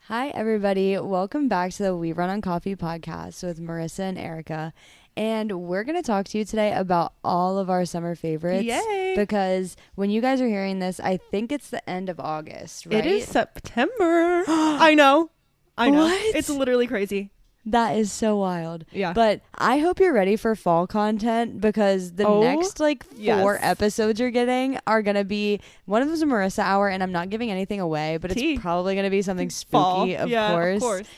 Hi, everybody. Welcome back to the We Run on Coffee podcast with Marissa and Arika. And we're going to talk to you today about all of our summer favorites. Yay! Because when you guys are hearing this, I think it's the end of August, right? It is September. I know. What? It's literally crazy. That is so wild. Yeah. But I hope you're ready for fall content because the next four episodes you're getting are going to be, one of them's a Marissa hour, and I'm not giving anything away, but it's probably going to be something spooky, of course.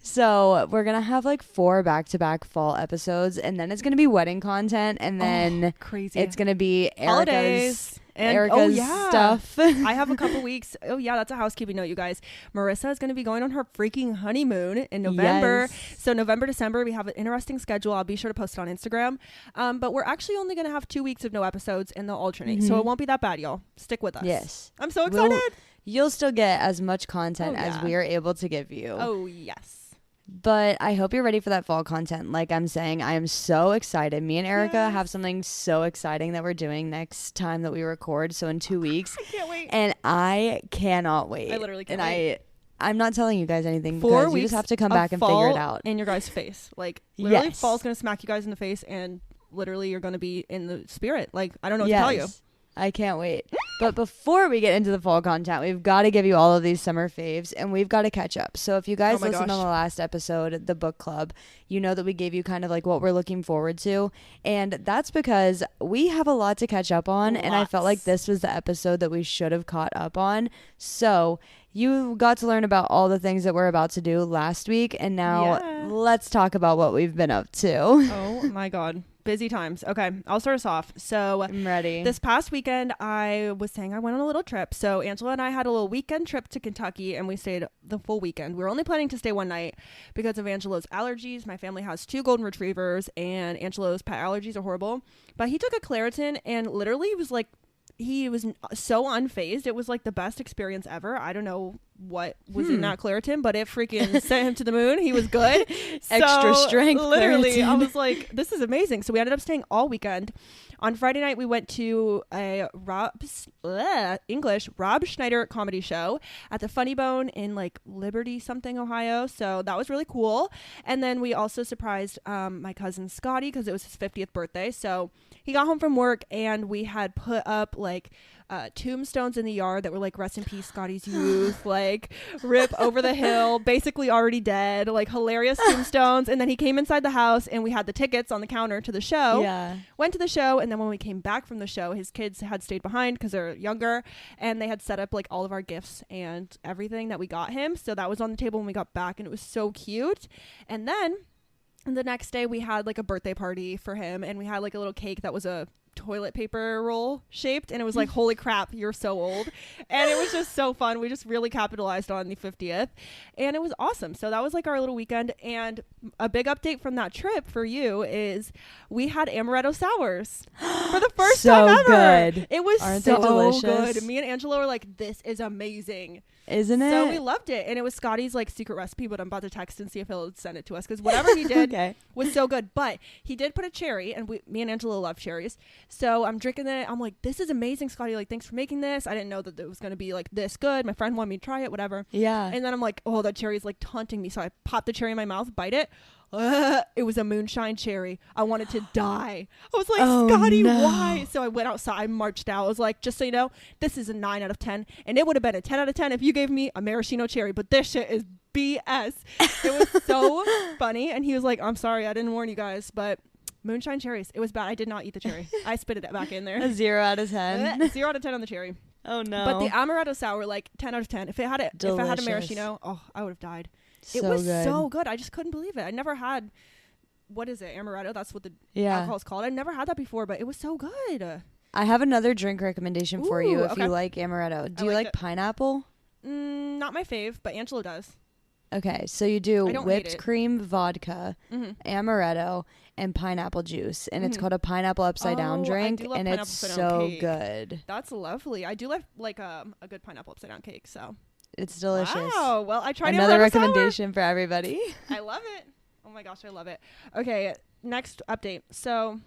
So we're going to have 4 back-to-back fall episodes, and then it's going to be wedding content, and then crazy. It's going to be Holidays. Arika's stuff. I have a couple weeks. Oh, yeah, that's a housekeeping note, you guys. Marissa is going to be going on her freaking honeymoon in November. Yes. So November, December, we have an interesting schedule. I'll be sure to post it on Instagram. But we're actually only going to have 2 weeks of no episodes, and they'll alternate. So it won't be that bad, y'all. Stick with us. Yes. I'm so excited. You'll still get as much content as we are able to give you. Oh, yes. But I hope you're ready for that fall content. Like I'm saying, I am so excited. Me and Arika have something so exciting that we're doing next time that we record. So in 2 weeks. I can't wait. And I cannot wait. I literally can't wait. I'm not telling you guys anything 4 because weeks you just have to come back and figure it out. In your guys' face. Literally fall's going to smack you guys in the face and literally you're going to be in the spirit. I don't know what to tell you. I can't wait. But before we get into the fall content, we've got to give you all of these summer faves and we've got to catch up. So if you guys listened on the last episode, the book club, you know that we gave you kind of what we're looking forward to. And that's because we have a lot to catch up on. And I felt like this was the episode that we should have caught up on. So you got to learn about all the things that we're about to do last week. And now let's talk about what we've been up to. Oh my God. Busy times. Okay, I'll start us off. So I'm ready. This past weekend, I was saying I went on a little trip. So Angela and I had a little weekend trip to Kentucky, and we stayed the full weekend. We were only planning to stay one night because of Angelo's allergies. My family has 2 golden retrievers, and Angelo's pet allergies are horrible. But he took a Claritin, and literally he was so unfazed. It was the best experience ever. I don't know what was in that Claritin, but it freaking sent him to the moon. He was good. Extra strength. Literally, Claritin. I was like, this is amazing. So we ended up staying all weekend. On Friday night, we went to a Rob Schneider comedy show at the Funny Bone in Liberty something, Ohio. So that was really cool. And then we also surprised my cousin Scotty because it was his 50th birthday. So he got home from work and we had put up tombstones in the yard that were rest in peace Scotty's youth, rip over the hill, basically already dead, hilarious tombstones. And then he came inside the house and we had the tickets on the counter to the show. Went to the show, and then when we came back from the show, his kids had stayed behind because they're younger, and they had set up all of our gifts and everything that we got him. So that was on the table when we got back, and it was so cute. And then the next day we had a birthday party for him, and we had a little cake that was a toilet paper roll shaped, and it was holy crap, you're so old. And it was just so fun. We just really capitalized on the 50th, and it was awesome. So that was our little weekend. And a big update from that trip for you is we had amaretto sours for the first time ever. Good. It was Aren't so they delicious? good. Me and Angela were like, this is amazing. Isn't it? So we loved it, and it was Scotty's secret recipe, but I'm about to text and see if he'll send it to us because whatever he did was so good. But he did put a cherry, and me and Angela love cherries. So I'm drinking it. I'm like, this is amazing, Scotty. Thanks for making this. I didn't know that it was going to be this good. My friend wanted me to try it, whatever. Yeah. And then I'm like, oh, that cherry is taunting me. So I popped the cherry in my mouth, bite it. It was a moonshine cherry. I wanted to die. I was like, Scotty, why? So I went outside, marched out. I was like, just so you know, this is a 9 out of 10. And it would have been a 10 out of 10 if you gave me a maraschino cherry. But this shit is BS. It was so funny. And he was like, I'm sorry, I didn't warn you guys. But moonshine cherries, it was bad. I did not eat the cherry. I spit it back in there. A 0 out of 10. 0 out of 10 on the cherry. Oh, no. But the amaretto sour, 10 out of 10. If it had a maraschino, I would have died. It was so good. I just couldn't believe it. I never had, what is it, amaretto? That's what the alcohol is called. I never had that before, but it was so good. I have another drink recommendation for you if you like amaretto. Do you like pineapple? Not my fave, but Angelo does. Okay, so you do whipped cream, vodka, amaretto, and pineapple juice, and it's called a pineapple upside down drink, and it's so good. That's lovely. I do like a good pineapple upside down cake, so it's delicious. Wow. Well, I tried another recommendation for everybody. I love it. Oh my gosh, I love it. Okay, next update. So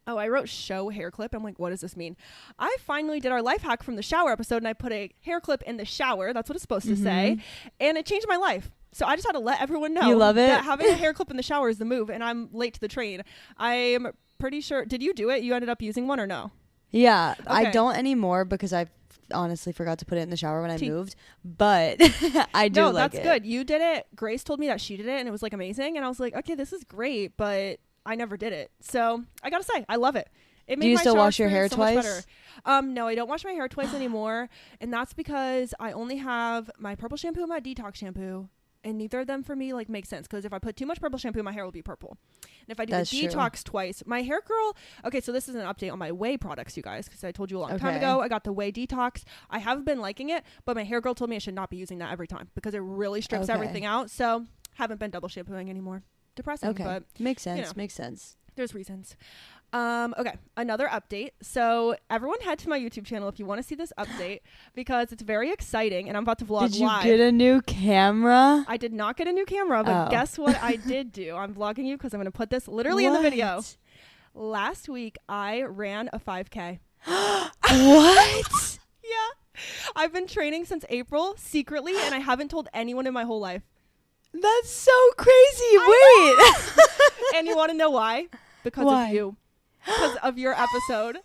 Oh, I wrote show hair clip. I'm like, what does this mean? I finally did our life hack from the shower episode, and I put a hair clip in the shower. That's what it's supposed to say. And it changed my life. So I just had to let everyone know. You love it? That having a hair clip in the shower is the move, and I'm late to the train. I'm pretty sure. Did you do it? You ended up using one or no? Yeah. Okay. I don't anymore because I honestly forgot to put it in the shower when I moved. But I do like it. No, that's good. You did it. Grace told me that she did it, and it was like amazing. And I was like, okay, this is great, but I never did it. So I gotta say, I love it. It made Do you my still shower wash your hair experience so much twice? better. No, I don't wash my hair twice anymore. And that's because I only have my purple shampoo and my detox shampoo. And neither of them for me like make sense. Because if I put too much purple shampoo, my hair will be purple. And if I do the detox twice, my hair curl. Okay, so this is an update on my whey products, you guys. Because I told you a long time ago, I got the whey detox. I have been liking it. But my hair girl told me I should not be using that every time. Because it really strips everything out. So haven't been double shampooing anymore. Depressing, but makes sense. Makes sense. There's reasons. Okay, another update. So everyone head to my YouTube channel if you want to see this update because it's very exciting and I'm about to vlog live. Did you get a new camera? I did not get a new camera, but guess what I did do? I'm vlogging you because I'm going to put this literally in the video. Last week, I ran a 5K. What? Yeah. I've been training since April secretly and I haven't told anyone in my whole life. That's so crazy. Wait. And you want to know why? Because of you. Because of your episode.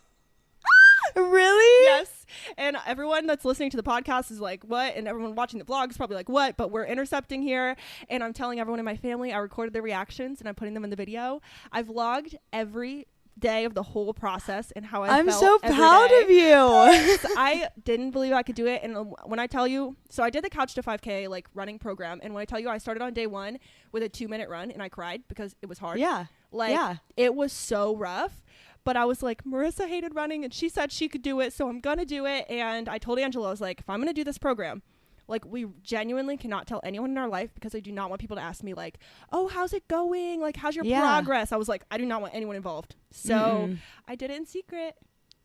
Really? Yes. And everyone that's listening to the podcast is like, what? And everyone watching the vlog is probably like, what? But we're intercepting here. And I'm telling everyone in my family, I recorded their reactions and I'm putting them in the video. I vlogged every day of the whole process and how I felt. I'm so proud of you. I didn't believe I could do it. And when I tell you, so I did the Couch to 5K like running program. And when I tell you I started on day 1 with a 2-minute run and I cried because it was hard. Yeah. It was so rough. But I was like, Marissa hated running and she said she could do it. So I'm going to do it. And I told Angela, I was like, if I'm going to do this program, like we genuinely cannot tell anyone in our life because I do not want people to ask me like, oh, how's it going? Like, how's your progress? I was like, I do not want anyone involved. So I did it in secret.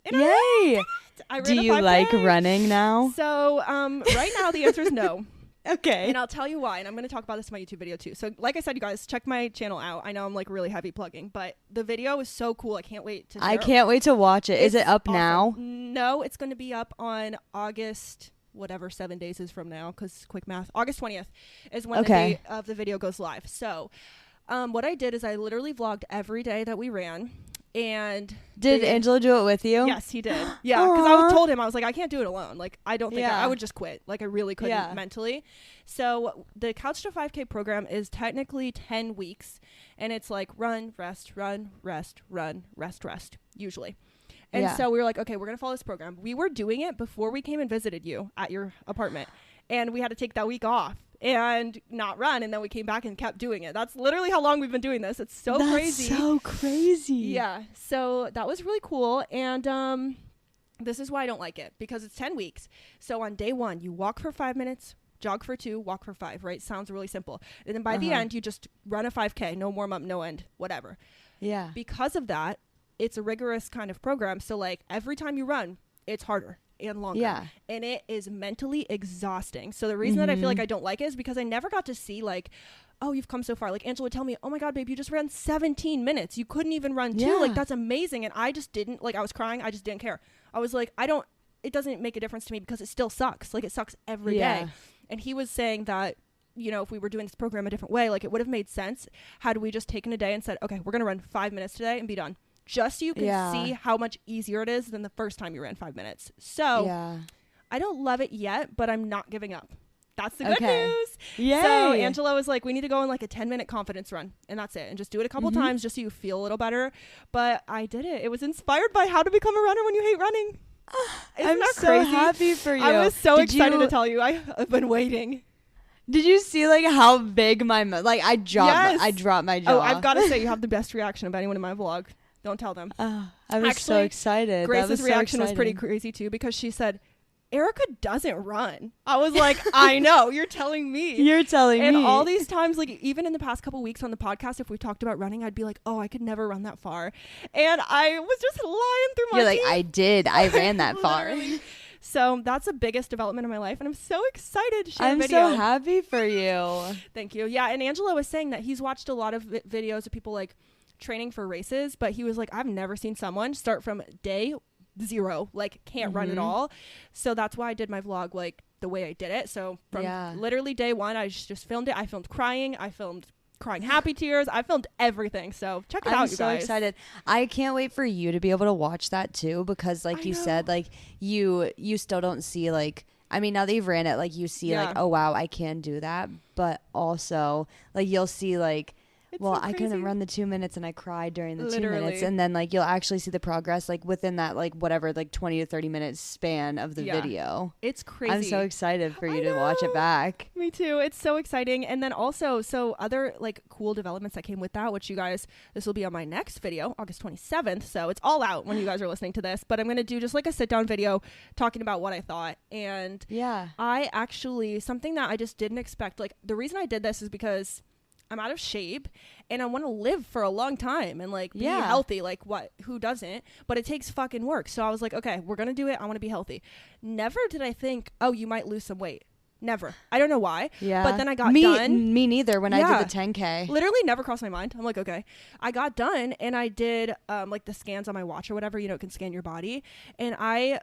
And yay. I ran do you like running now? So right now the answer is no. Okay. And I'll tell you why. And I'm going to talk about this in my YouTube video too. So like I said, you guys, check my channel out. I know I'm like really heavy plugging, but the video is so cool. I can't wait to I can't wait to watch it. Is it up now? No, it's going to be up on August, whatever 7 days is from now, because quick math. August 20th is when the date of the video goes live. So what I did is I literally vlogged every day that we ran. And did Angelo do it with you? Yes, he did. Yeah, because I told him, I was like, I can't do it alone. Like, I don't think I would just quit. Like, I really couldn't mentally. So the Couch to 5K program is technically 10 weeks. And it's like run, rest, run, rest, run, rest, rest, usually. And so we were like, okay, we're going to follow this program. We were doing it before we came and visited you at your apartment. And we had to take that week off and not run. And then we came back and kept doing it. That's literally how long we've been doing this. It's so crazy. That's so crazy. Yeah. So that was really cool. And this is why I don't like it, because it's 10 weeks. So on day 1, you walk for 5 minutes, jog for 2, walk for 5, right? Sounds really simple. And then by the end, you just run a 5K, no warm up, no end, whatever. Yeah. Because of that, it's a rigorous kind of program. So like every time you run, it's harder and longer. Yeah. And it is mentally exhausting. So the reason that I feel like I don't like it is because I never got to see like, oh, you've come so far. Like Angela would tell me, oh my God, babe, you just ran 17 minutes. You couldn't even run 2. Like that's amazing. And I just didn't, like I was crying. I just didn't care. I was like, it doesn't make a difference to me because it still sucks. Like it sucks every day. And he was saying that, you know, if we were doing this program a different way, like it would have made sense had we just taken a day and said, okay, we're going to run 5 minutes today and be done. Just so you can see how much easier it is than the first time you ran 5 minutes. So I don't love it yet, but I'm not giving up. That's the good news. Yay. So Angela was like, we need to go on like a 10-minute confidence run. And that's it. And just do it a couple times just so you feel a little better. But I did it. It was inspired by how to become a runner when you hate running. I'm so happy for you. I was so excited to tell you. I've been waiting. Did you see like how big my I dropped my jaw. Oh, I've got to say you have the best reaction of anyone in my vlog. Don't tell them. I was so excited. Grace's reaction was pretty crazy too, because she said, Arika doesn't run. I was like, I know. You're telling me. You're telling me. And all these times, like even in the past couple weeks on the podcast, if we talked about running, I'd be like, oh, I could never run that far. And I was just lying through my teeth. You're like, I did. I ran that far. So that's the biggest development of my life. And I'm so excited to share a video. I'm so happy for you. Thank you. Yeah. And Angela was saying that he's watched a lot of videos of people like training for races, but he was like, I've never seen someone start from day 0, like can't run at all. So that's why I did my vlog like the way I did it. So from literally day 1, I just filmed it. I filmed crying. I filmed crying happy tears. I filmed everything. So check it out, you guys. I'm so excited. I can't wait for you to be able to watch that too, because like you said, like you still don't see like, I mean, now that you've ran it, like you see like, oh wow, I can do that. But also like you'll see like, well, I couldn't run the 2 minutes and I cried during the 2 minutes. And then like you'll actually see the progress like within that like whatever like 20 to 30 minute span of the video. It's crazy. I'm so excited for you to watch it back. Me too. It's so exciting. And then also, so other like cool developments that came with that, which you guys, this will be on my next video, August 27th. So it's all out when you guys are listening to this. But I'm going to do just like a sit down video talking about what I thought. And I actually, something that I just didn't expect, like the reason I did this is because I'm out of shape and I want to live for a long time and like be healthy. Like who doesn't? But it takes fucking work. So I was like, okay, we're going to do it. I want to be healthy. Never did I think, oh, you might lose some weight. Never. I don't know why. Yeah. But then I got done. Me neither when I did the 10K. Literally never crossed my mind. I'm like, okay. I got done and I did like the scans on my watch or whatever, you know, it can scan your body. And I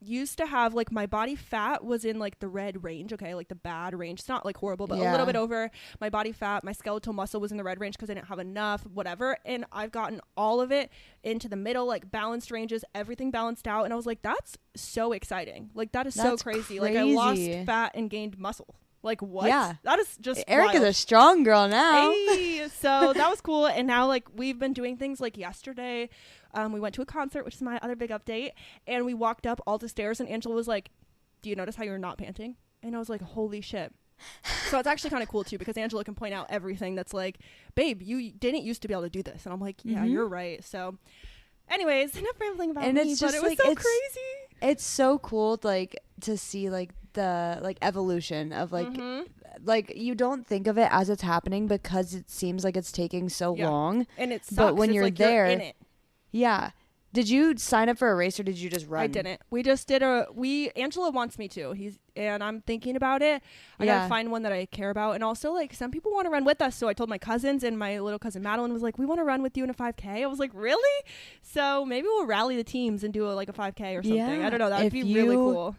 used to have like my body fat was in like the red range, okay, like the bad range. It's not like horrible, but a little bit over. My body fat, my skeletal muscle was in the red range because I didn't have enough, whatever. And I've gotten all of it into the middle, like balanced ranges, everything balanced out. And I was like, that's so exciting. Like that is so crazy. Like I lost fat and gained muscle. Like what? Yeah, that is just Arika's a strong girl now. Hey, so that was cool. And now like we've been doing things like yesterday. We went to a concert, which is my other big update, and we walked up all the stairs and Angela was like, do you notice how you're not panting? And I was like, holy shit. So it's actually kind of cool too, because Angela can point out everything that's like, babe, you didn't used to be able to do this. And I'm like, yeah, you're right. So anyways, enough rambling about me, it's just, but it was like, so crazy. It's so cool like to see like the like evolution of like like you don't think of it as it's happening because it seems like it's taking so long, and it sucks. But when you're like there, you're in it. Did you sign up for a race or did you just run? I didn't. We just did Angela wants me to. And I'm thinking about it. I gotta find one that I care about. And also like some people want to run with us. So I told my cousins, and my little cousin Madeline was like, we want to run with you in a 5K. I was like, really? So maybe we'll rally the teams and do like a 5K or something. I don't know. That would be really cool.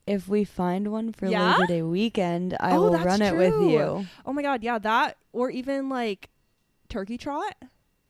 If we find one for Labor Day weekend, I will run it with you. Oh my God. Yeah. That, or even like turkey trot.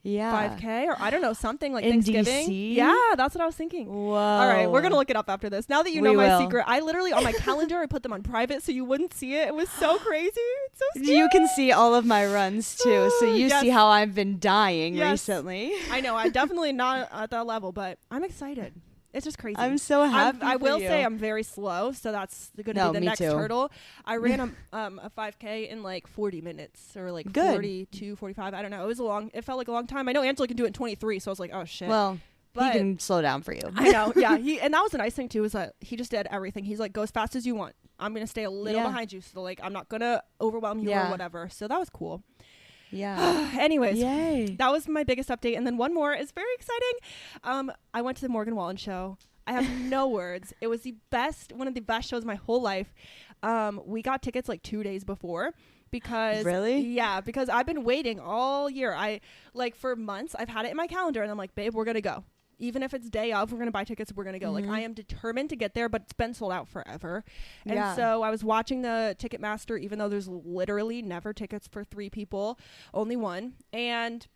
5K, or I don't know, something like in Thanksgiving. DC? Yeah, that's what I was thinking. Whoa. All right, we're gonna look it up after this. Now that you know my secret, I literally on my calendar I put them on private so you wouldn't see it. It was so crazy. It's so scary. You can see all of my runs too, so you see how I've been dying recently. I know, I definitely not at that level, but I'm excited. It's just crazy. I'm so happy. I will say I'm very slow, so that's going to be the next hurdle. I ran a 5K in like 40 minutes or like 42, 45. I don't know. It felt like a long time. I know Angela can do it in 23, so I was like, oh shit. Well, he can slow down for you. I know. Yeah. And that was the nice thing too, is that he just did everything. He's like, go as fast as you want. I'm going to stay a little behind you. So like, I'm not going to overwhelm you or whatever. So that was cool. Yeah. Anyways, yay. That was my biggest update. And then one more is very exciting. I went to the Morgan Wallen show. I have no words. It was one of the best shows of my whole life. We got tickets like 2 days before because because I've been waiting all year. For months I've had it in my calendar and I'm like, babe, we're going to go. Even if it's day of, we're going to buy tickets. We're going to go. Like I am determined to get there, but it's been sold out forever. And so I was watching the Ticketmaster, even though there's literally never tickets for 3 people, only 1. And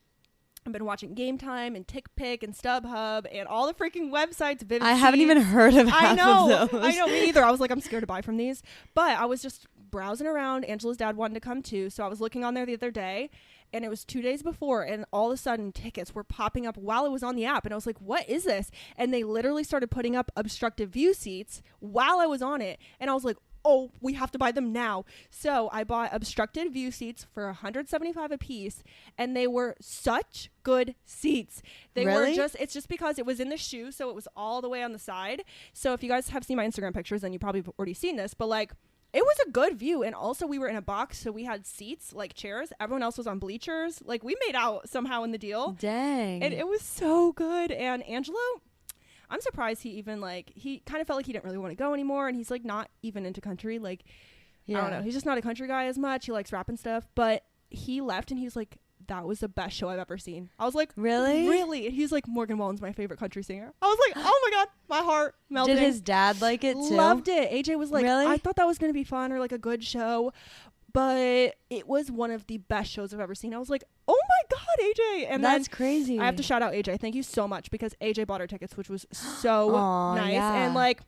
I've been watching Game Time and TickPick and StubHub and all the freaking websites. Vivid I haven't even heard of half of those. I know, me either. I was like, I'm scared to buy from these. But I was just browsing around. Angela's dad wanted to come too. So I was looking on there the other day. And it was 2 days before, and all of a sudden tickets were popping up while it was on the app. And I was like, what is this? And they literally started putting up obstructive view seats while I was on it. And I was like, oh, we have to buy them now. So I bought obstructed view seats for $175 a piece, and they were such good seats. They were it's just because it was in the shoe, so it was all the way on the side. So if you guys have seen my Instagram pictures, then you probably have already seen this, but like, it was a good view. And also we were in a box, so we had seats, like chairs. Everyone else was on bleachers. Like we made out somehow in the deal. Dang. And it was so good. And Angelo, I'm surprised he even he kind of felt like he didn't really want to go anymore. And he's like not even into country. Like, I don't know. He's just not a country guy as much. He likes rap and stuff. But he left and he was like, that was the best show I've ever seen. I was like, really? And he's like, Morgan Wallen's my favorite country singer. I was like, oh my God, my heart melted. Did his dad like it too? Loved it. AJ was like, really? I thought that was going to be fun or like a good show, but it was one of the best shows I've ever seen. I was like, oh my God, AJ. And that's crazy. I have to shout out AJ. Thank you so much, because AJ bought our tickets, which was so nice. Yeah. And like,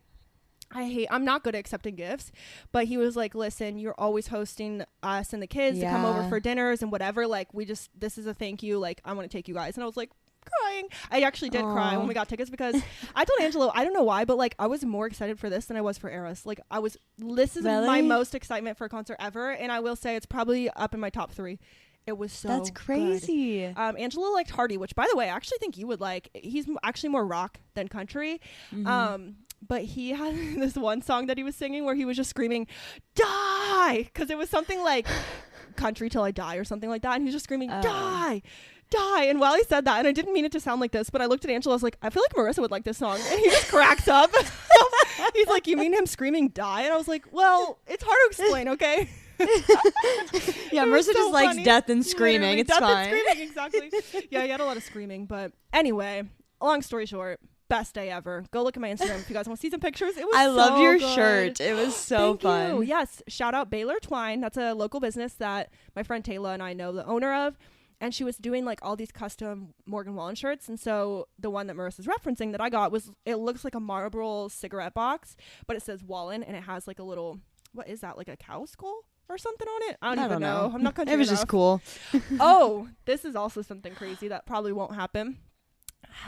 I'm not good at accepting gifts, but he was like, listen, you're always hosting us and the kids to come over for dinners and whatever. Like, this is a thank you. Like, I want to take you guys. And I was like, crying. I actually did cry when we got tickets, because I told Angelo, I don't know why, but like, I was more excited for this than I was for Eras. Like, this is my most excitement for a concert ever. And I will say it's probably up in my top 3. It was so That's crazy. Good. Angelo liked Hardy, which, by the way, I actually think you would like. He's actually more rock than country. But he had this one song that he was singing where he was just screaming, die! Because it was something like country till I die or something like that. And he was just screaming, die! Die! And while he said that, and I didn't mean it to sound like this, but I looked at Angela, I was like, I feel like Marissa would like this song. And he just cracks up. He's like, you mean him screaming die? And I was like, well, it's hard to explain, okay? Yeah, Marissa just likes death and screaming. It's fine. And screaming, exactly. Yeah, he had a lot of screaming. But anyway, long story short, best day ever. Go look at my Instagram if you guys want to see some pictures. It was I love your good. shirt. It was so fun. You. Yes. Shout out Baylor Twine. That's a local business that my friend Taylor and I know the owner of. And she was doing like all these custom Morgan Wallen shirts. And so the one that Marissa's referencing that I got it looks like a Marlboro cigarette box, but it says Wallen, and it has like a little, what is that? Like a cow skull or something on it? I don't even know. I'm not country It was enough. just cool. Oh, this is also something crazy that probably won't happen.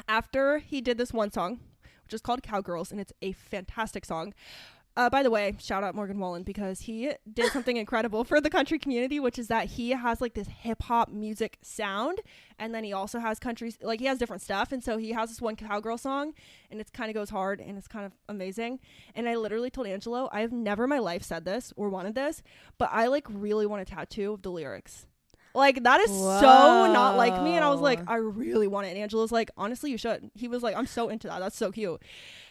After he did this one song, which is called Cowgirls, and it's a fantastic song. By the way, shout out Morgan Wallen, because he did something incredible for the country community, which is that he has like this hip hop music sound, and then he also has country, like he has different stuff. And so he has this one cowgirl song, and it kind of goes hard, and it's kind of amazing. And I literally told Angelo, I have never in my life said this or wanted this, but I like really want a tattoo of the lyrics. Like, that is so not like me. And I was like, I really want it. And Angelo's like, honestly, you should. He was like, I'm so into that. That's so cute.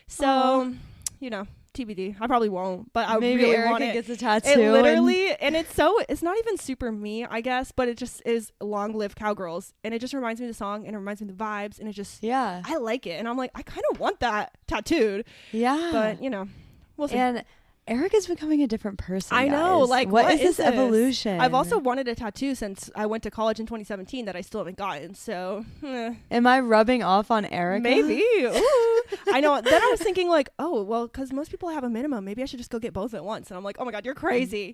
So, you know, TBD. I probably won't, but I Maybe really Arika want it. Gets a tattoo. It literally, and it's not even super me, I guess, but it just is Long Live Cowgirls. And it just reminds me of the song, and it reminds me of the vibes, and it just, I like it. And I'm like, I kind of want that tattooed. Yeah. But, you know, we'll see. And Arika's becoming a different person. I know. Like, what is this evolution? I've also wanted a tattoo since I went to college in 2017 that I still haven't gotten. So, am I rubbing off on Arika? Maybe. Ooh. I know. Then I was thinking like, oh, well, because most people have a minimum. Maybe I should just go get both at once. And I'm like, oh my God, you're crazy.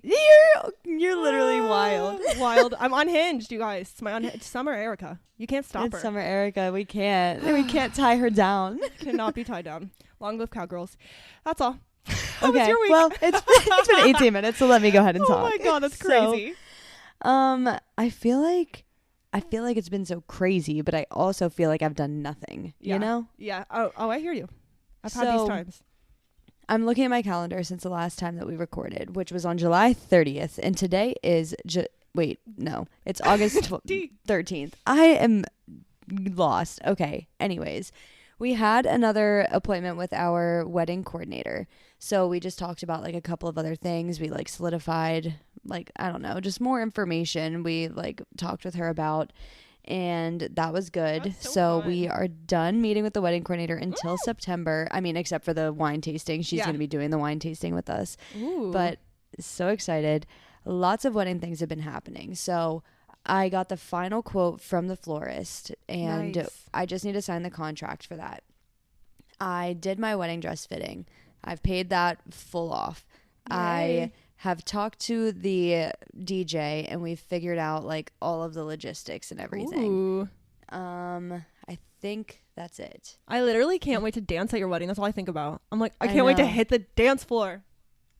You're literally wild. Wild. I'm unhinged, you guys. It's my Summer Arika. You can't stop her. Summer Arika. We can't tie her down. Cannot be tied down. Long live Cowgirls. That's all. Okay. Well, it's been 18 minutes, so let me go ahead and talk. Oh my God, that's crazy. So, I feel like it's been so crazy, but I also feel like I've done nothing. Yeah. You know? Yeah. Oh, I hear you. I've had these times. I'm looking at my calendar since the last time that we recorded, which was on July 30th, and today is it's August 13th. I am lost. Okay. Anyways, we had another appointment with our wedding coordinator. So we just talked about like a couple of other things. We like solidified, like, I don't know, just more information we like talked with her about. And that was good. So we are done meeting with the wedding coordinator until September. I mean, except for the wine tasting. She's going to be doing the wine tasting with us. Ooh. But so excited. Lots of wedding things have been happening. So I got the final quote from the florist, and I just need to sign the contract for that. I did my wedding dress fitting. I've paid that full off. Yay. I have talked to the DJ, and we've figured out like all of the logistics and everything. Ooh. I think that's it. I literally can't wait to dance at your wedding. That's all I think about. I'm like, I can't wait to hit the dance floor.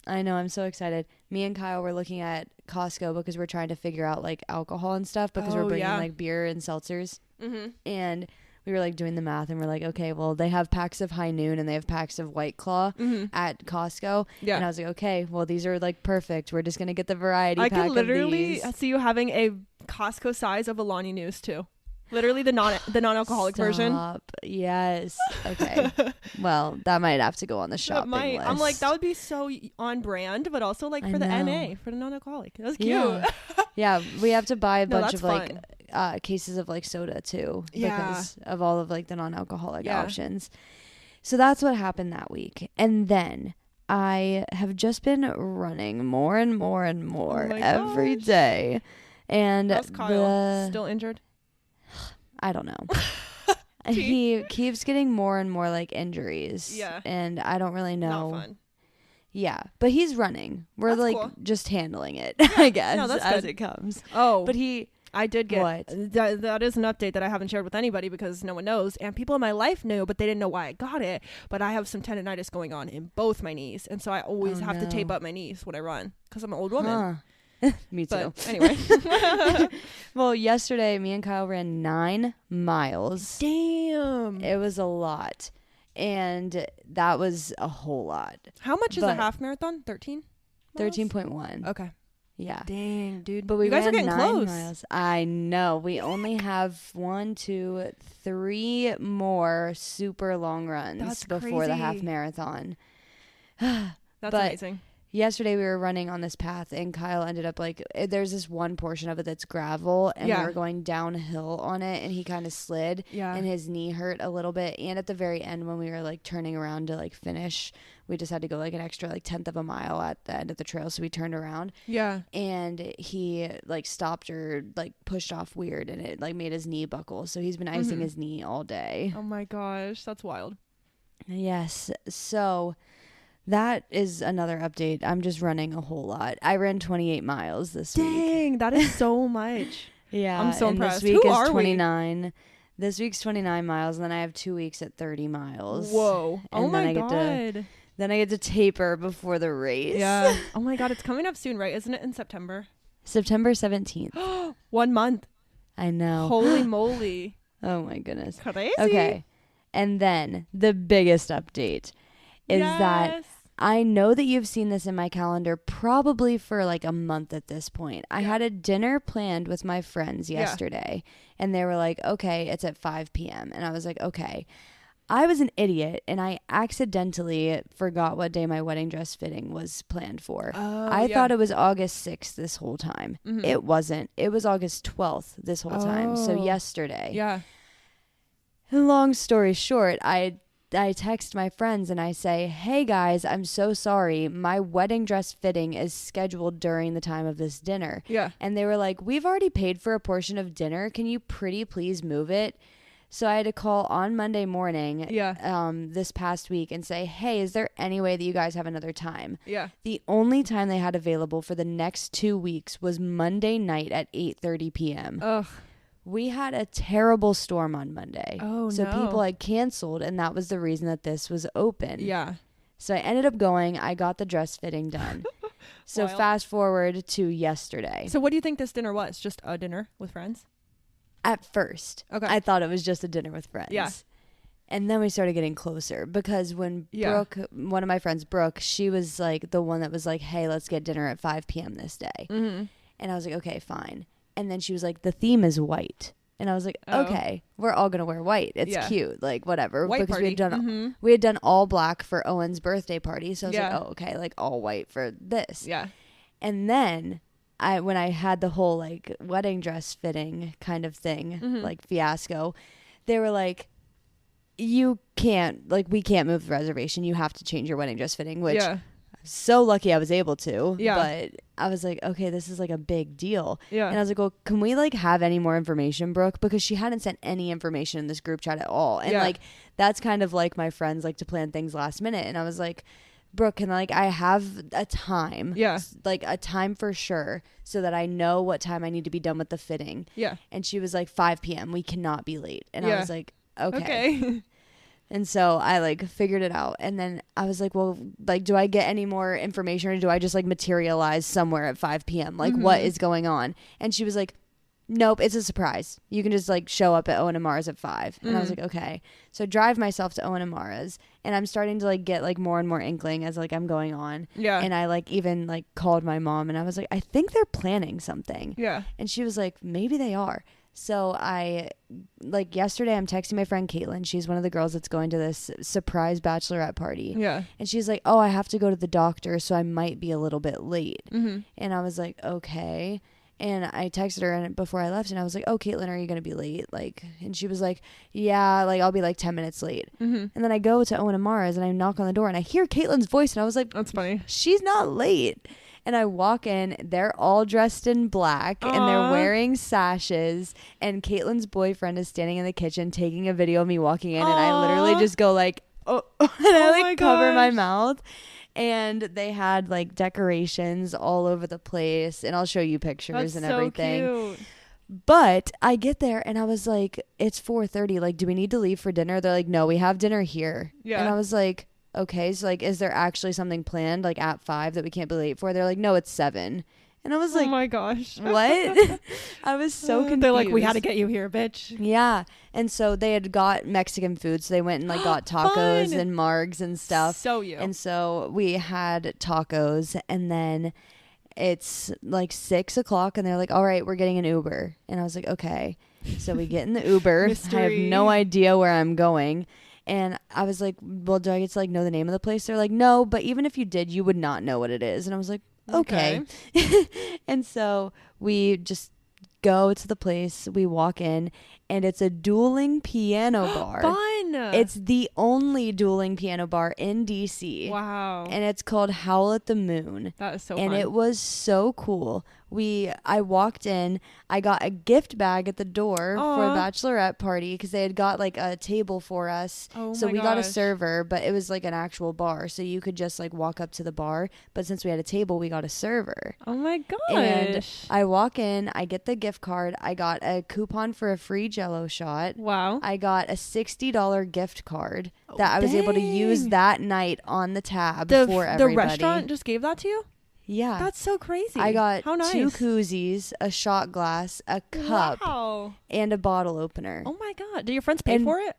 I know. I'm so excited. Me and Kyle were looking at Costco because we're trying to figure out like alcohol and stuff because we're bringing like beer and seltzers. Mm-hmm. And we were like doing the math, and we're like, okay, well, they have packs of High Noon and they have packs of White Claw at Costco. Yeah. And I was like, okay, well, these are like perfect. We're just going to get the variety pack of these. I can literally see you having a Costco size of Alani News too. Literally the non-alcoholic version. Yes. Okay. Well, that might have to go on the shopping list. I'm like, that would be so on brand, but also like for the NA, for the non-alcoholic. That's cute. Yeah. Yeah, we have to buy a bunch of like cases of like soda too, Yeah. because of all of like the non-alcoholic options. So that's what happened that week. And then I have just been running more and more and more every day. And how's Kyle? Still injured? I don't know. He keeps getting more and more like injuries. Yeah. And I don't really know. Not fun. Yeah, but he's running. We're That's like cool. just handling it, I guess, No, that's as good. it comes. Oh, But I did get what? That is an update that I haven't shared with anybody because no one knows, and people in my life knew, but they didn't know why I got it. But I have some tendonitis going on in both my knees, and so I always have to tape up my knees when I run because I'm an old woman. Me too. But anyway. Well, yesterday me and Kyle ran 9 miles. Damn. It was a lot. And that was a whole lot. How much is a half marathon? 13? 13.1. Okay. Yeah. Dang, dude. But you guys are getting 9 close. miles. I know. We only have 1, 2, 3 more super long runs before the half marathon. That's amazing. Yesterday we were running on this path and Kyle ended up like, there's this one portion of it that's gravel and we were going downhill on it and he kind of slid and his knee hurt a little bit. And at the very end when we were like turning around to like finish, we just had to go like an extra like 1/10 of a mile at the end of the trail. So we turned around and he like stopped or like pushed off weird and it like made his knee buckle. So he's been icing his knee all day. Oh my gosh. That's wild. Yes. So that is another update. I'm just running a whole lot. I ran 28 miles this week. Dang, that is so much. Yeah. I'm so impressed. This week Who is are 29. This week's 29 miles, and then I have 2 weeks at 30 miles. Whoa. And oh my God. Then I get to taper before the race. Yeah. Oh my God, it's coming up soon, right? Isn't it in September? September 17th. 1 month. I know. Holy moly. Oh my goodness. Crazy. Okay. And then the biggest update is that I know that you've seen this in my calendar probably for like a month at this point. I had a dinner planned with my friends yesterday and they were like, okay, it's at 5 p.m. And I was like, okay. I was an idiot and I accidentally forgot what day my wedding dress fitting was planned for. I thought it was August 6th this whole time. It wasn't. It was August 12th this whole time. So yesterday. Yeah. Long story short, I text my friends and I say, hey guys, I'm so sorry. My wedding dress fitting is scheduled during the time of this dinner. Yeah. And they were like, we've already paid for a portion of dinner. Can you pretty please move it? So I had to call on Monday morning this past week and say, hey, is there any way that you guys have another time? Yeah. The only time they had available for the next 2 weeks was Monday night at 8:30 p.m. Ugh. We had a terrible storm on Monday. Oh, so no. people had canceled, and that was the reason that this was open. Yeah. So I ended up going. I got the dress fitting done. So fast forward to yesterday. So what do you think this dinner was? Just a dinner with friends? At first, I thought it was just a dinner with friends. Yeah. And then we started getting closer because when Brooke, one of my friends, Brooke, she was like the one that was like, hey, let's get dinner at 5 p.m. this day. And I was like, okay, fine. And then she was like, the theme is white. And I was like, okay, we're all going to wear white. It's cute. Like, whatever. White because party. we had done all black for Owen's birthday party. So I was like, Yeah. oh, okay, like all white for this. Yeah. And then when I had the whole like wedding dress fitting kind of thing, like fiasco, they were like, you can't, like, we can't move the reservation. You have to change your wedding dress fitting, which I'm so lucky I was able to. Yeah. But I was like, okay, this is like a big deal. Yeah. And I was like, well, can we like have any more information, Brooke? Because she hadn't sent any information in this group chat at all. And like, that's kind of like my friends like to plan things last minute. And I was like, Brooke, can like I have a time? Yeah. Like a time for sure so that I know what time I need to be done with the fitting. Yeah. And she was like, 5 p.m. We cannot be late. And I was like, okay. Okay. And so I like figured it out. And then I was like, well, like, do I get any more information or do I just like materialize somewhere at 5 p.m.? Like, what is going on? And she was like, nope, it's a surprise. You can just like show up at Owen and Mara's at 5. And I was like, okay. So I drive myself to Owen and Mara's and I'm starting to like get like more and more inkling as like I'm going on. Yeah. And I like even like called my mom and I was like, I think they're planning something. Yeah. And she was like, maybe they are. So I like yesterday I'm texting my friend Caitlin. She's one of the girls that's going to this surprise bachelorette party. Yeah. And she's like, oh, I have to go to the doctor, so I might be a little bit late. And I was like, okay. And I texted her before I left, and I was like, oh, Caitlin, are you going to be late? Like, and she was like, yeah, like, I'll be like 10 minutes late. Mm-hmm. And then I go to Owen and Mara's, and I knock on the door, and I hear Caitlin's voice, and I was like, that's funny. She's not late. And I walk in, they're all dressed in black, and they're wearing sashes, and Caitlin's boyfriend is standing in the kitchen taking a video of me walking in, and I literally just go like, oh, and I like cover my mouth. And they had like decorations all over the place, and I'll show you pictures and everything. Cute. But I get there and I was like, it's 4:30. Like, do we need to leave for dinner? They're like, no, we have dinner here. Yeah. And I was like, okay, so like, is there actually something planned like at 5 that we can't be late for? They're like, no, it's 7. And I was like, oh my gosh, what? I was so confused. They're like, we had to get you here, bitch. Yeah. And so they had got Mexican food. So they went and like got tacos and margs and stuff. So you. And so we had tacos, and then it's like 6 o'clock and they're like, all right, we're getting an Uber. And I was like, okay. So we get in the Uber. I have no idea where I'm going. And I was like, well, do I get to like know the name of the place? They're like, no, but even if you did, you would not know what it is. And I was like, okay. And so we just go to the place, we walk in, and it's a dueling piano bar. Fun. It's the only dueling piano bar in DC. Wow. And it's called Howl at the Moon. That is so fun. And it was so cool. I walked in, I got a gift bag at the door for a bachelorette party because they had got like a table for us. So we got a server, but it was like an actual bar. So you could just like walk up to the bar. But since we had a table, we got a server. Oh my gosh. And I walk in, I get the gift card. I got a coupon for a free Jell-O shot. Wow. I got a $60 gift card that I was able to use that night on the tab for everybody. The restaurant just gave that to you? Yeah. That's so crazy. I got How nice. 2 koozies, a shot glass, a cup, and a bottle opener. Oh my God. Did your friends pay for it?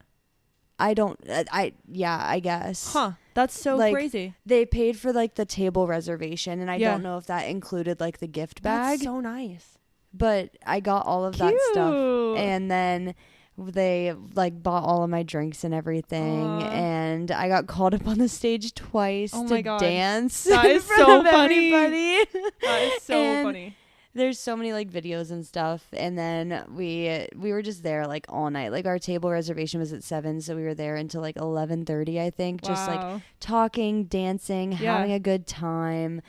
I don't, I guess. Huh. That's so like, crazy. They paid for like the table reservation, and I don't know if that included like the gift bag. That's so nice. But I got all of that stuff. And then they like bought all of my drinks and everything, and I got called up on the stage twice to dance. That is so funny. That is so funny. There's so many like videos and stuff, and then we were just there like all night. Like our table reservation was at 7, so we were there until like 11:30, I think. Just like talking, dancing, having a good time.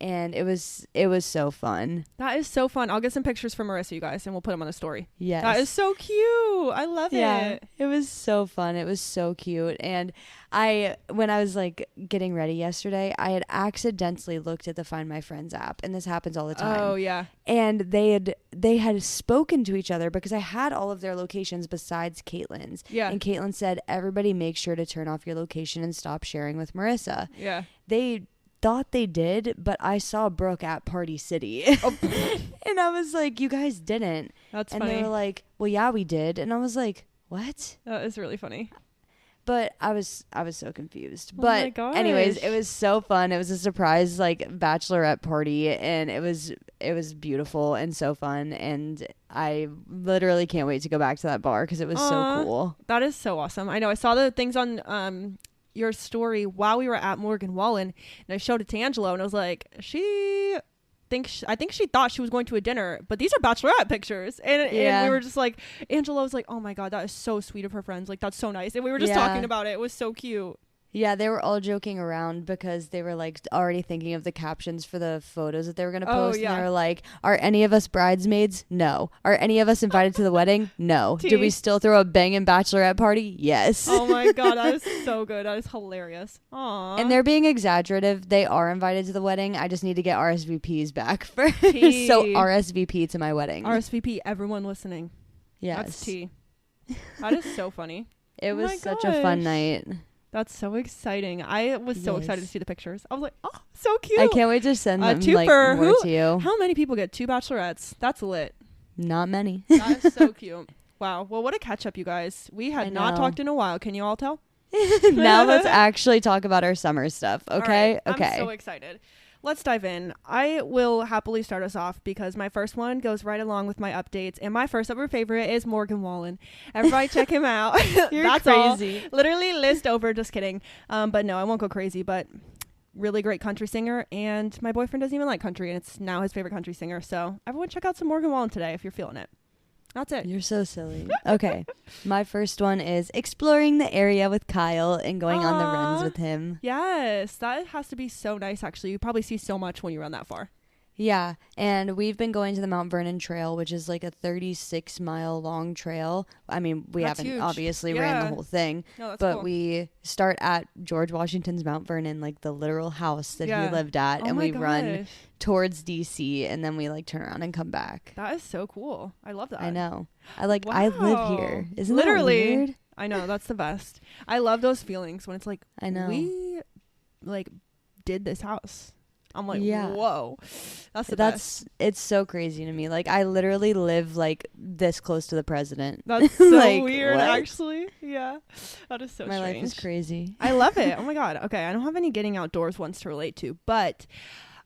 And it was so fun. That is so fun. I'll get some pictures from Marissa, you guys, and we'll put them on the story. Yes. That is so cute. I love it. It was so fun. It was so cute. And when I was like getting ready yesterday, I had accidentally looked at the Find My Friends app, and this happens all the time. Oh yeah. And they had spoken to each other because I had all of their locations besides Caitlin's. Yeah. And Caitlin said, everybody make sure to turn off your location and stop sharing with Marissa. Yeah. They thought they did, but I saw Brooke at Party City. And I was like, you guys didn't. That's funny. And they were like, well, yeah, we did. And I was like, what? That is really funny. But I was so confused. Oh but my gosh. anyways, it was so fun. It was a surprise like bachelorette party, and it was beautiful and so fun, and I literally can't wait to go back to that bar because it was so cool. That is so awesome. I know I saw the things on your story while we were at Morgan Wallen, and I showed it to Angelo, and I was like, I think she thought she was going to a dinner, but these are bachelorette pictures. And we were just like, Angelo was like, oh my God, that is so sweet of her friends. Like, that's so nice. And we were just talking about it. It was so cute. Yeah, they were all joking around because they were like already thinking of the captions for the photos that they were going to post. And they were like, are any of us bridesmaids? No. Are any of us invited to the wedding? No. Did we still throw a banging bachelorette party? Yes. Oh my God, that is so good. That is hilarious. Aww. And they're being exaggerative. They are invited to the wedding. I just need to get RSVPs back for so RSVP to my wedding. RSVP, everyone listening. Yes. That's tea. That is so funny. It was such a fun night. That's so exciting. I was so excited to see the pictures. I was like, oh, so cute. I can't wait to send them more to you. How many people get 2 bachelorettes? That's lit. Not many. That is so cute. Wow. Well, what a catch up, you guys. We had not talked in a while. Can you all tell? Now let's actually talk about our summer stuff. Okay? Right. Okay. I'm so excited. Let's dive in. I will happily start us off because my first one goes right along with my updates. And my first ever favorite is Morgan Wallen. Everybody check him out. You're That's crazy. All. Literally list over. Just kidding. But no, I won't go crazy. But really great country singer, and my boyfriend doesn't even like country, and it's now his favorite country singer. So everyone check out some Morgan Wallen today if you're feeling it. That's it. You're so silly. Okay. My first one is exploring the area with Kyle and going on the runs with him. Yes, that has to be so nice, actually. You probably see so much when you run that far. Yeah, and we've been going to the Mount Vernon Trail, which is like a 36-mile long trail. I mean, we That's haven't huge. obviously ran the whole thing, No, that's but cool. we start at George Washington's Mount Vernon, like the literal house that he lived at, and we run towards DC, and then we like turn around and come back. That is so cool. I love that. I know. I live here. Isn't literally that weird? I know, that's the best. I love those feelings when it's like, I know. we like did this house. I'm like, yeah. Whoa, that's the best. It's so crazy to me. Like, I literally live like this close to the president. That's so like, weird, what? actually. Yeah, that is so My strange. life is crazy. I love it. Oh my God. Okay, I don't have any getting outdoors ones to relate to, but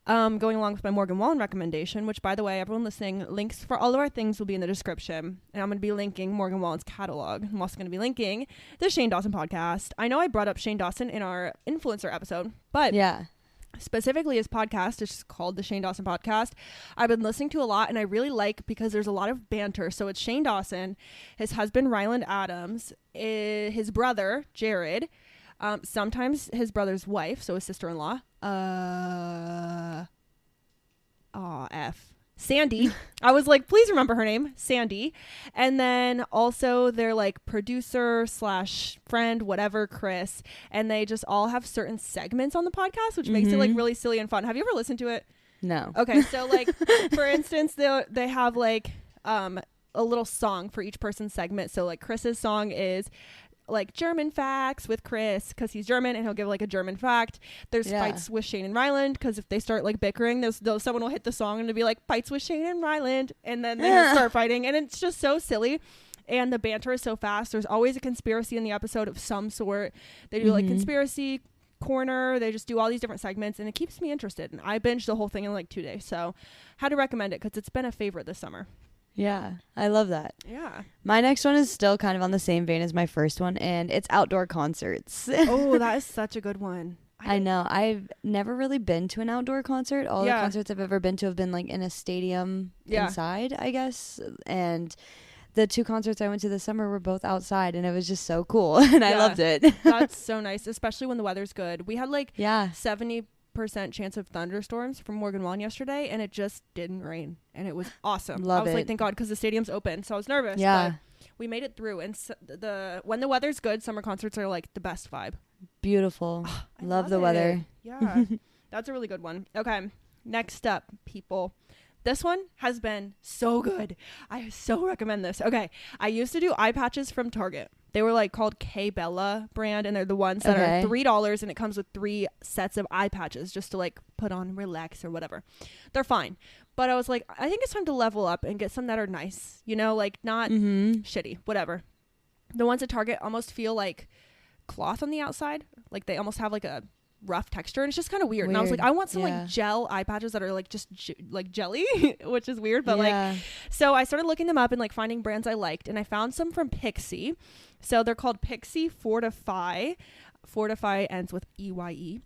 going along with my Morgan Wallen recommendation, which, by the way, everyone listening, links for all of our things will be in the description. And I'm going to be linking Morgan Wallen's catalog. I'm also going to be linking the Shane Dawson podcast. I know I brought up Shane Dawson in our influencer episode, but yeah. Specifically his podcast is called the Shane Dawson Podcast. I've been listening to a lot, and I really like because there's a lot of banter. So it's Shane Dawson, his husband Ryland Adams, his brother Jared, sometimes his brother's wife, so his sister-in-law, Sandy. I was like, please remember her name, Sandy. And then also their like producer / friend, whatever, Chris. And they just all have certain segments on the podcast, which makes it like really silly and fun. Have you ever listened to it? No. Okay, so like for instance, they have like a little song for each person's segment. So like Chris's song is like German facts with Chris because he's German and he'll give like a German fact. There's fights with Shane and Ryland because if they start like bickering, someone will hit the song and it'll be like fights with Shane and Ryland, and then they start fighting, and it's just so silly. And the banter is so fast. There's always a conspiracy in the episode of some sort. They do like conspiracy corner. They just do all these different segments, and it keeps me interested. And I binged the whole thing in like 2 days. So had to recommend it because it's been a favorite this summer. Yeah, I love that. Yeah. My next one is still kind of on the same vein as my first one, and it's outdoor concerts. Oh, that is such a good one. I know. I've never really been to an outdoor concert. All the concerts I've ever been to have been like in a stadium inside, I guess. And the 2 concerts I went to this summer were both outside, and it was just so cool, and I loved it. That's so nice, especially when the weather's good. We had like 70% chance of thunderstorms from Morgan Wallen yesterday, and it just didn't rain, and it was awesome. I was like, thank God, because the stadium's open, so I was nervous. But we made it through, and when the weather's good, summer concerts are like the best vibe. Beautiful. Love the weather. Yeah. That's a really good one. Okay, next up, people. This one has been so good. I so recommend this. Okay, I used to do eye patches from Target. They were like called K Bella brand, and they're the ones that are $3, and it comes with 3 sets of eye patches just to like put on, relax, or whatever. They're fine. But I was like, I think it's time to level up and get some that are nice, you know, like not shitty, whatever. The ones at Target almost feel like cloth on the outside. Like they almost have like a rough texture, and it's just kind of weird. And I was like, I want some like gel eye patches that are like just like jelly, which is weird, but like, so I started looking them up and like finding brands I liked, and I found some from Pixie. So they're called Pixie Fortify. Fortify ends with EYE.